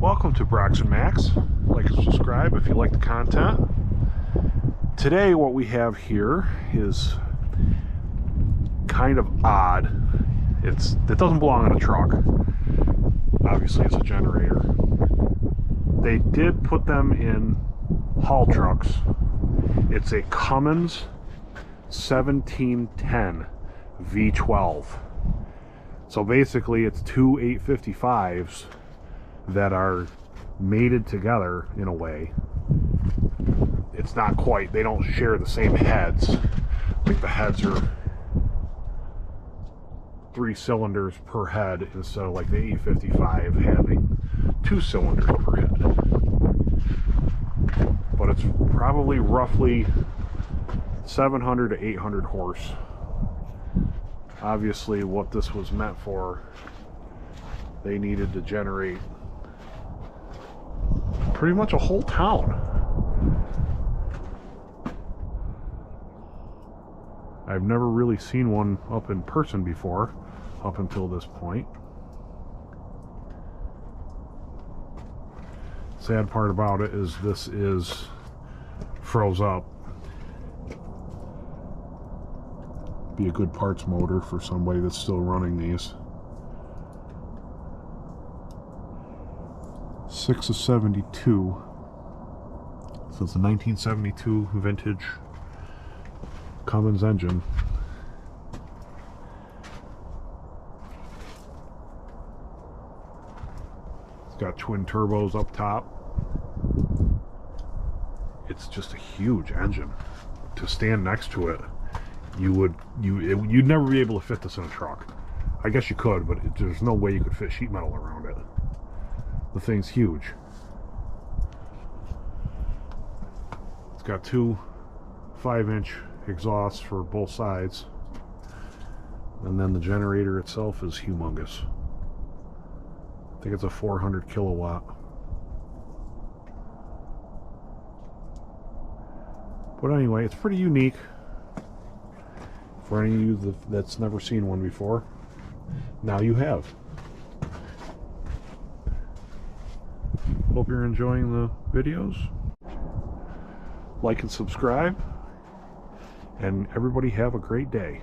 Welcome to Brox and Max. Like and subscribe if you like the content. Today what we have here is kind of odd. It doesn't belong in a truck. Obviously it's a generator. They did put them in haul trucks. It's a Cummins 1710 V12. So basically it's two 855s that are mated together in a way. It's not quite, they don't share the same heads. Like the heads are 3 cylinders per head instead of like the 855 having 2 cylinders per head. But it's probably roughly 700 to 800 horse. Obviously what this was meant for, they needed to generate pretty much a whole town. I've never really seen one up in person before, up until this point. Sad part about it is this is froze up. Be a good parts motor for somebody that's still running these. 6 of 72. So it's a 1972 vintage Cummins engine. It's got twin turbos up top. It's just a huge engine. To stand next to it, you'd never be able to fit this in a truck. I guess you could, but there's no way you could fit sheet metal around it. The thing's huge. It's got two 5-inch exhausts for both sides, and then the generator itself is humongous. I think it's a 400 kilowatt. But anyway, it's pretty unique for any of you that's never seen one before. Now you have. Hope you're enjoying the videos. Like and subscribe, and everybody have a great day.